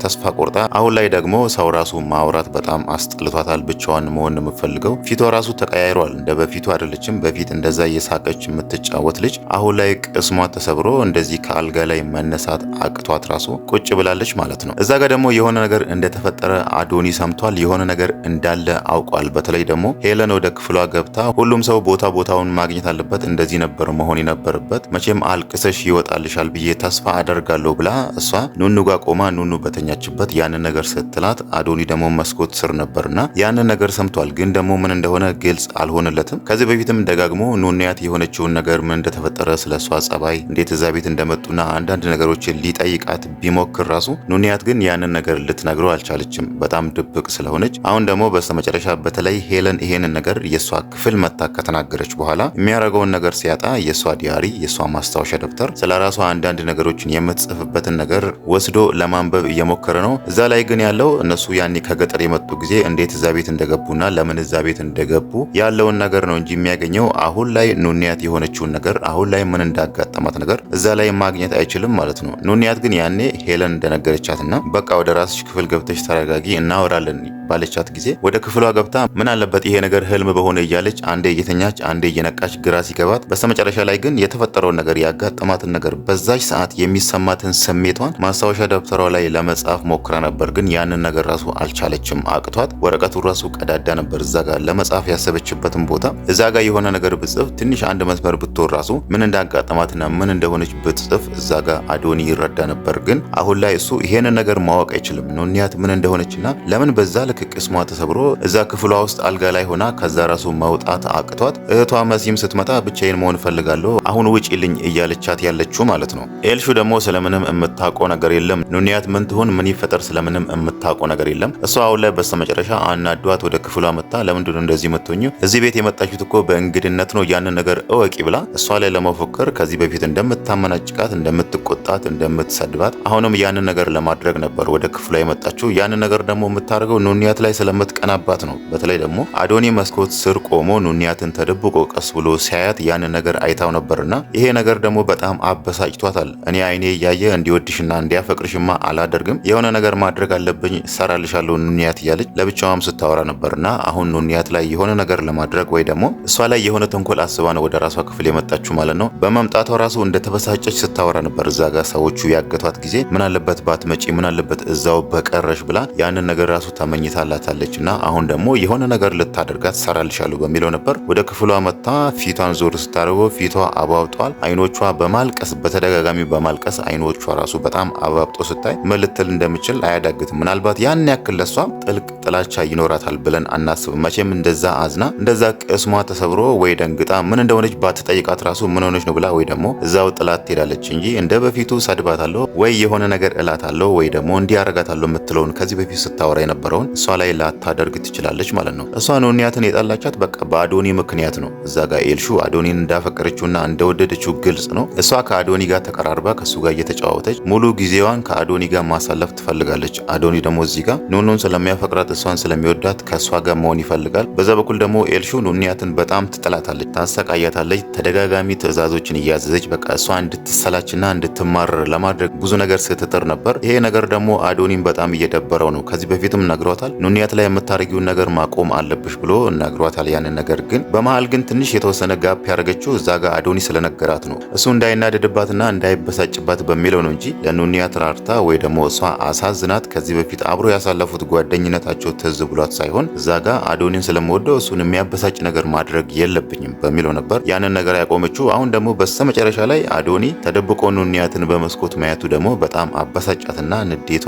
ተስፋ ቆርጣ አሁን ላይ ደግሞ ሰው ራሱ ማውራት በጣም አስጠልቷታል። ብቻዋን መሆን የምትፈልገው ፊቷ ራሱ ተቀያይሯል። እንደ በፊቱ አይደለችም። በፊት እንደዛ እየሳቀች የምትጫወት ልጅ አሁን ላይ ቅስሟ ተሰብሮ እንደዚህ ከአልጋ ላይ መነሳት አቅቷት ራሱ ቁጭ ብላለች ማለት ነው። እዛ ጋር ደግሞ የሆነ ነገር እንደተፈጠረ አዶኒ ሰምቷል። የሆነ ነገር እንዳለ አውቋል። በተለይ ደግሞ ሄለን ወደ ክፍሏ ገብታ ሁሉም ሰው ቦታውን ማግኘት አለበት፣ እንደዚህ ነበር መሆን የነበረበት፣ መቼም አልቅሰሽ ይወጣልሻል ብዬ ተስፋ አደርጋለሁ ብላ እሷ ኑኑ ጋር ቆማ ኑኑ በተኛችበት ያንን ነገር ስትላት አዶኒ ደግሞ መስኮት ስር ነበርና ያንን ነገር ሰምቷል። ግን ደግሞ ምን እንደሆነ ግልጽ አልሆነለትም። ከዚህ በፊትም ደጋግሞ ኑንያት የሆነችውን ነገር ምን እንደተፈጠረ ስለሷ ጸባይ፣ እንዴት እዛ ቤት እንደመጡና አንዳንድ ነገሮችን ሊጠይቃት ቢሞክር ራሱ ኑንያት ግን ያንን ነገር ልትነግረው አልቻለችም፣ በጣም ድብቅ ስለሆነች። አሁን ደግሞ በስተመጨረሻ በተለይ ሄለን ይሄንን ነገር የሷ ክፍል መታ ከተናገረች በኋላ የሚያደርገውን ነገር ሲያጣ የሷ ዲያሪ፣ የሷ ማስታወሻ ደብተር ስለ ራሷ አንዳንድ ነገሮችን የምትጽፍበትን ነገር ወስዶ ለማንበብ እየሞከረ ነው። እዛ ላይ ግን ያለው እነሱ ያኔ ከገጠር የመጡ ጊዜ እንዴት እዛ ቤት እንደገቡና ለምን እዛ ቤት እንደገቡ ያለውን ነገር ነው እንጂ የሚያገኘው አሁን ላይ ኑንያት የሆነችውን ነገር አሁን ላይ ምን እንዳጋጠማት ነገር እዛ ላይ ማግኘት አይችልም ማለት ነው። ኑንያት ግን ያኔ ሄለን እንደነገረቻትና በቃ ወደ ራስሽ ክፍል ገብተሽ ተረጋጊ እናወራለን ባለቻት ጊዜ ወደ ክፍሏ ገብታ ምን አለበት ይሄ ነገር ህልም በሆነ እያለች አንዴ እየተኛች አንዴ እየነቃች ግራ ሲገባት በስተመጨረሻ ላይ ግን የተፈጠረውን ነገር ያጋጠማትን ነገር በዛች ሰዓት የሚሰማትን ስሜቷን ማስታወሻ ደብተሯ ላይ ለመጻፍ ሞክራ ነበር። ግን ያንን ነገር ራሱ አልቻለችም፣ አቅቷት። ወረቀቱ ራሱ ቀዳዳ ነበር። እዛ ጋር ለመጻፍ ያሰበችበትን ቦታ እዛ ጋር የሆነ ነገር ብጽፍ ትንሽ አንድ መስመር ብትወር ራሱ ምን እንዳጋጠማትና ምን እንደሆነች ብትጽፍ እዛ ጋር አዶኒ ይረዳ ነበር። ግን አሁን ላይ እሱ ይሄንን ነገር ማወቅ አይችልም። ኑንያት ምን እንደሆነችና ለምን በዛ ልክ ቅስሟ ተሰብሮ እዛ ክፍሏ ውስጥ አልጋ ላይ ሆና ከዛ ራሱ መውጣት አቅቷት እህቷ መሲም ስትመጣ ብቻዬን መሆን እፈልጋለሁ አሁን ውጪልኝ እያለቻት ያለችው ማለት ነው። ኤልሹ ደግሞ ስለምንም የምታውቀው ነገር የለም። ኑንያት ምን ትሆን ምን ይፈጠር ስለምንም የምታውቀው ነገር የለም። እሷ አሁን ላይ በስተመጨረሻ አናዷት ወደ ክፍሏ መጣ። ለምንድን ነው እንደዚህ የምትሆኚው? እዚህ ቤት የመጣችሁት እኮ በእንግድነት ነው፣ ያንን ነገር እወቂ ብላ እሷ ላይ ለመፎከር ከዚህ በፊት እንደምታመናጭቃት፣ እንደምትቆጣት፣ እንደምትሰድባት አሁንም ያንን ነገር ለማድረግ ነበር ወደ ክፍሏ የመጣችው። ያንን ነገር ደግሞ የምታደርገው ኑንያት ላይ ስለምትቀናባት ነው። በተለይ ደግሞ አዶኒ መስኮት ስር ቆሞ ኑንያትን ተደብቆ ቀስ ብሎ ሲያያት ያንን ነገር አይታው ነበርና ይሄ ነገር ደግሞ በጣም አበሳጭቷታል። እኔ አይኔ እያየ እንዲወድሽና እንዲያፈቅርሽማ አላደርግም፣ የሆነ ነገር ማድረግ አለብኝ፣ ሰራልሻለሁ ኑንያት እያለች ለብቻዋም ስታወራ ነበርና አሁን ኑንያት ላይ የሆነ ነገር ለማድረግ ወይ ደግሞ እሷ ላይ የሆነ ተንኮል አስባ ነው ወደ ራሷ ክፍል የመጣችው ማለት ነው። በመምጣቷ ራሱ እንደተበሳጨች ስታወራ ነበር። እዛ ጋር ሰዎቹ ያገቷት ጊዜ ምን አለበት ባትመጪ፣ ምን አለበት እዛው በቀረሽ ብላ ያንን ነገር ራሱ ተመኝታላታለችና አሁን ደግሞ የሆነ ነገር ልታደርጋት ሰራልሻለሁ በሚለው ነበር ወደ ክፍሏ መጣ። ፊቷን ዞር ስታደርገው ፊቷ አባብጧል። አይኖቿ በማልቀስ በተደጋጋሚ በማልቀስ አይኖቿ ራሱ በጣም አባብጦ ስታይ ምን ልትል እንደምችል አያዳግትም። ምናልባት ያን ያክል ለሷ ጥልቅ ጥላቻ ይኖራታል ብለን አናስብም። መቼም እንደዛ አዝና እንደዛ ቅስሟ ተሰብሮ ወይ ደንግጣ ምን እንደሆነች ባትጠይቃት ራሱ ምን ሆነች ነው ብላ ወይ ደግሞ እዛው ጥላት ትሄዳለች እንጂ እንደ በፊቱ ሰድባታለሁ ወይ የሆነ ነገር እላታለሁ ወይ ደግሞ እንዲያረጋታለሁ የምትለውን ከዚህ በፊት ስታወራ የነበረውን እሷ ላይ ላታደርግ ትችላለች ማለት ነው። እሷ ኑንያትን የጣላቻት በቃ በአዶኒ ምክንያት ነው። እዛ ጋር ኤልሹ አዶኒን እንዳፈቀረችውና እንደወደደችው ግልጽ ነው። እሷ ከአዶኒ ጋር ተቀራርባ ከሱ ጋር እየተጫወተች ሙሉ ጊዜዋን ከአዶኒ ጋር ማሳለፍ ትፈልጋለች። አዶኒ ደግሞ እዚህ ጋር ኑኑን ስለሚያፈቅራት እሷን ስለሚወዳት ከእሷ ጋር መሆን ይፈልጋል። በዛ በኩል ደግሞ ኤልሹ ኑንያትን በጣም ትጠላታለች፣ ታሰቃያታለች። ተደጋጋሚ ትዕዛዞችን እያዘዘች በቃ እሷ እንድትሰላችና እንድትማረር ለማድረግ ብዙ ነገር ስትጥር ነበር። ይሄ ነገር ደግሞ አዶኒን በጣም እየደበረው ነው። ከዚህ በፊትም ነግሯታል። ኑንያት ላይ የምታደርጊውን ነገር ማቆም አለብሽ ብሎ ነግሯታል። ያንን ነገር ግን በመሀል ግን ትንሽ የተወሰነ ጋፕ ያደረገችው እዛ ጋር አዶኒ ስለነገራት ነው። እሱ እንዳይናደድባትና እንዳይበሳጭባት በሚለው ነው እንጂ ለኑንያት ራርታ ወይ ደግሞ እሷ አሳዝናት ከዚህ በፊት አብሮ ያሳለፉት ጓደኝነታቸው ትዝ ብሏት ሳይሆን እዛ ጋር አዶኒን ስለምወደው እሱን የሚያበሳጭ ነገር ማድረግ የለብኝም በሚለው ነበር ያንን ነገር ያቆመችው። አሁን ደግሞ በስተመጨረሻ ላይ አዶኒ ተደብቆ ኑንያትን በመስኮት ማየቱ ደግሞ በጣም አበሳጫትና ንዴቷ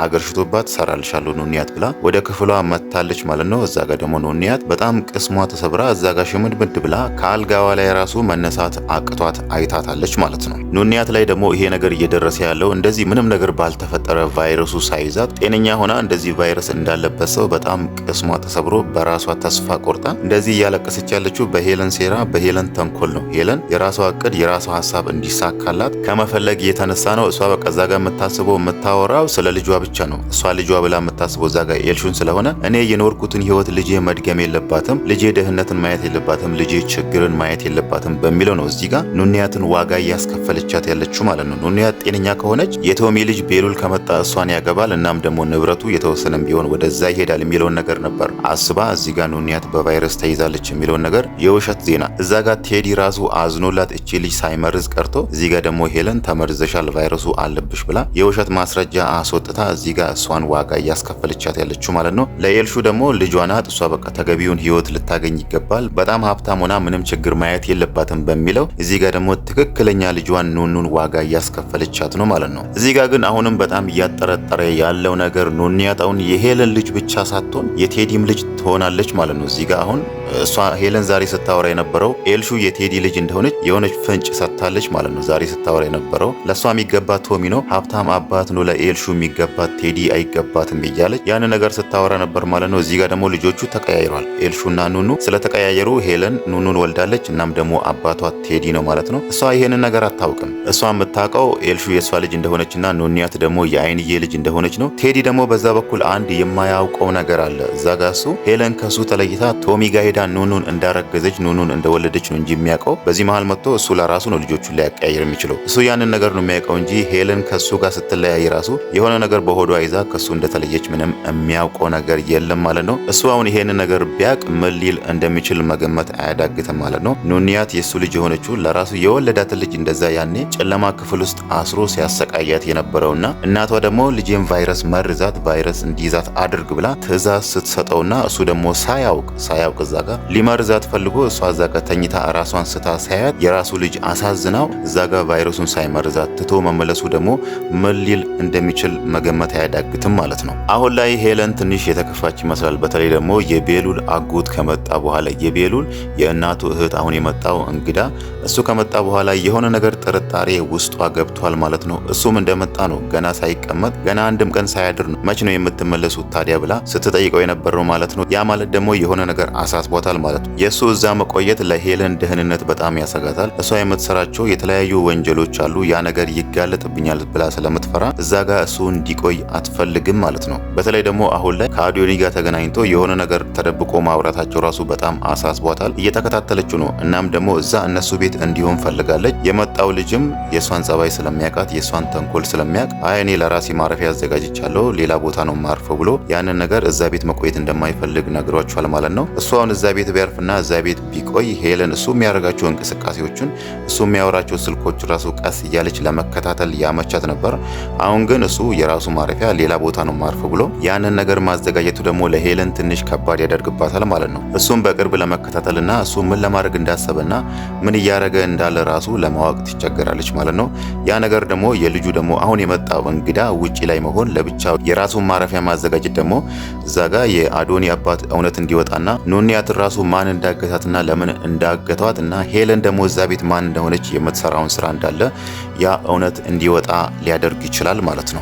አገርሽቶባት ሰራልሻለሁ ኑንያት ብላ ወደ ክፍሏ መታለች ማለት ነው። እዛ ጋር ደግሞ ኑንያት በጣም ቅስሟ ተሰብራ እዛ ጋር ሽምድምድ ብላ ከአልጋዋ ላይ ራሱ መነሳት አቅቷት አይታታለች ማለት ነው። ኑንያት ላይ ደግሞ ይሄ ነገር እየደረሰ ያለው እንደዚህ ምንም ነገር ባልተፈጠረ ቫይረሱ ሳይዛት ጤነኛ ሆና እንደዚህ ቫይረስ እንዳለበት ሰው በጣም ቅስሟ ተሰብሮ በራሷ ተስፋ ቆርጣ እንደዚህ እያለቀሰች ያለችው በሄለን ሴራ በሄለን ተንኮል ነው። ሄለን የራሷ እቅድ የራሷ ሀሳብ እንዲሳካላት ከመፈለግ የተነሳ ነው። እሷ በቃ እዛ ጋር የምታስበው የምታወራው ስለ ልጇ ብቻ ነው። እሷ ልጇ ብላ የምታስበው እዛ ጋር ኤልሹን ስለሆነ እኔ የኖርኩትን ህይወት ልጄ መድገም የለባትም፣ ልጄ ድህነትን ማየት የለባትም፣ ልጄ ችግርን ማየት የለባትም በሚለው ነው እዚህ ጋር ኑንያትን ዋጋ እያስከፈለቻት ያለችው ማለት ነው። ኑንያት ጤነኛ ከሆነች የቶሚ ልጅ ቤሉል ከመጣ እሷን ያገባል፣ እናም ደግሞ ንብረቱ የተወሰነም ቢሆን ወደዛ ይሄዳል የሚለውን ነገር ነበር አስባ እዚህ ጋር ኑንያት በቫይረስ ተይዛለች የሚለውን ነገር የውሸት ዜና እዛ ጋር ቴዲ ራሱ አዝኖላት እቺ ልጅ ሳይመርዝ ቀርቶ እዚህ ጋር ደግሞ ሄለን ተመርዘሻል ቫይረሱ አለብሽ ብላ የውሸት ማስረጃ አስወጥታ እዚህ ጋር እሷን ዋጋ እያስከፈለቻት ያለችው ማለት ነው። ለኤልሹ ደግሞ ልጇ ናት፣ እሷ በቃ ተገቢውን ህይወት ልታገኝ ይገባል፣ በጣም ሀብታም ሆና ምንም ችግር ማየት የለባትም በሚለው እዚህ ጋር ደግሞ ትክክለኛ ልጇን ኑኑን ዋጋ እያስከፈለቻት ነው ማለት ነው። እዚህ ጋር ግን አሁንም በጣም እያጠረጠረ ያለው ነገር ኑንያት አሁን የሄለን ልጅ ብቻ ሳትሆን የቴዲም ልጅ ትሆናለች ማለት ነው። እዚህ ጋር አሁን እሷ ሄለን ዛሬ ስታወራ የነበረው ኤልሹ የቴዲ ልጅ እንደሆነች የሆነች ፍንጭ ሰጥታለች ማለት ነው። ዛሬ ስታወራ የነበረው ለእሷ የሚገባት ቶሚ ነው፣ ሀብታም አባት ነው፣ ለኤልሹ የሚገባት ቴዲ አይገባትም እያለች ያን ነገር ስታወራ ነበር ማለት ነው። እዚህ ጋር ደግሞ ልጆቹ ተቀያይሯል። ኤልሹና ኑኑ ስለተቀያየሩ ሄለን ኑኑን ወልዳለች፣ እናም ደግሞ አባቷ ቴዲ ነው ማለት ነው። እሷ ይሄንን ነገር አታውቅም። እሷ የምታውቀው ኤልሹ የእሷ ልጅ እንደሆነችና ኑንያት ደግሞ የአይንዬ ልጅ እንደሆነች ነው። ቴዲ ደግሞ በዛ በኩል አንድ የማያውቀው ነገር አለ። እዛ ጋር እሱ ሄለን ከሱ ተለይታ ቶሚ ጋር ሄዳ ኑኑን እንዳረገዘች ኑኑን እንደወለደች ነው እንጂ የሚያውቀው በዚህ መሀል መጥቶ እሱ ለራሱ ነው ልጆቹን ሊያቀያየር የሚችለው። እሱ ያንን ነገር ነው የሚያውቀው እንጂ ሄለን ከሱ ጋር ስትለያይ ራሱ የሆነ ነገር በሆዷ ይዛ ከሱ እንደተለየች ምንም የሚያውቀው ነገር የለም ማለት ነው። እሱ አሁን ይሄንን ነገር ቢያቅ ምን ሊል እንደሚችል መገመት አያዳግትም ማለት ነው። ኑንያት የሱ ልጅ የሆነችው ለራሱ የወለዳትን ልጅ እንደዛ ያኔ ጨለማ ክፍል ውስጥ አስሮ ሲያሰቃያት የነበረውና እናቷ ደግሞ ልጄን ቫይረስ መርዛት ቫይረስ እንዲይዛት አድርግ ብላ ትዕዛዝ ስትሰጠውና እሱ ደግሞ ሳያውቅ እዛ ጋር ሊመርዛት ፈልጎ እሷ እዛ ጋር ተኝታ ራሷን ስታ ሳያት የራሱ ልጅ አሳዝናው እዛ ጋር ቫይረሱን ሳይመርዛት ትቶ መመለሱ ደግሞ ምን ሊል እንደሚችል መገመት አያዳግትም ማለት ነው። አሁን ላይ ሄለን ትንሽ የተከፋች ይመስላል። በተለይ ደግሞ የቤሉል አጎት ከመጣ በኋላ የቤሉል የእናቱ እህት አሁን የመጣው እንግዳ እሱ ከመጣ በኋላ የሆነ ነገር ጥርጣሬ ውስጧ ገብቷል ማለት ነው። እሱም እንደመጣ ነው ገና ሳይቀመጥ ገና አንድም ቀን ሳያድር ነው መች ነው የምትመለሱት ታዲያ ብላ ስትጠይቀው የነበረው ማለት ነው። ያ ማለት ደግሞ የሆነ ነገር አሳስቧታል ማለት ነው። የእሱ እዛ መቆየት ለሄለን ደህንነት በጣም ያሰጋታል። እሷ የምትሰራቸው የተለያዩ ወንጀሎች አሉ፣ ያ ነገር ይጋለጥብኛል ብላ ስለምትፈራ እዛ ጋር እሱ እንዲቆይ አትፈልግም ማለት ነው። በተለይ ደግሞ አሁን ላይ ከአዶኒ ጋር ተገናኝቶ የሆነ ነገር ተደብቆ ማውራታቸው ራሱ በጣም አሳስቧታል። እየተከታተለችው ነው። እናም ደግሞ እዛ እነሱ ቤት እንዲሆን ፈልጋለች። የመጣው ልጅም የእሷን ጸባይ ስለሚያውቃት የእሷን ተንኮል ስለሚያውቅ አይ እኔ ለራሴ ማረፊያ አዘጋጅቻለሁ ሌላ ቦታ ነው ማርፈው ብሎ ያንን ነገር እዛ ቤት መቆየት እንደማይፈልግ ነግሯቸዋል ማለት ነው። እሱ አሁን እዛ ቤት ቢያርፍና እዛ ቤት ቢቆይ ሄለን እሱ የሚያደርጋቸው እንቅስቃሴዎችን እሱ የሚያወራቸው ስልኮች ራሱ ቀስ እያለች ለመከታተል ያመቻት ነበር። አሁን ግን እሱ የራሱ ማረፊያ ሌላ ቦታ ነው ማርፈው ብሎ ያንን ነገር ማዘጋጀቱ ደግሞ ለሄለን ትንሽ ከባድ ያደርግባታል ማለት ነው። እሱም በቅርብ ለመከታተልና እሱ ምን ለማድረግ እንዳሰበና ምን እያደረገ እንዳለ ራሱ ለማወቅ ትቸገራለች ማለት ነው። ያ ነገር ደግሞ የልጁ ደግሞ አሁን የመጣው እንግዳ ውጪ ላይ መሆን ለብቻው የራሱን ማረፊያ ማዘጋጀት ደግሞ እዛ ጋር የአዶኒ አባት እውነት እንዲወጣና ኑንያት ራሱ ማን እንዳገታትና ለምን እንዳገቷት እና ሄለን ደግሞ እዛ ቤት ማን እንደሆነች የምትሰራውን ስራ እንዳለ ያ እውነት እንዲወጣ ሊያደርግ ይችላል ማለት ነው።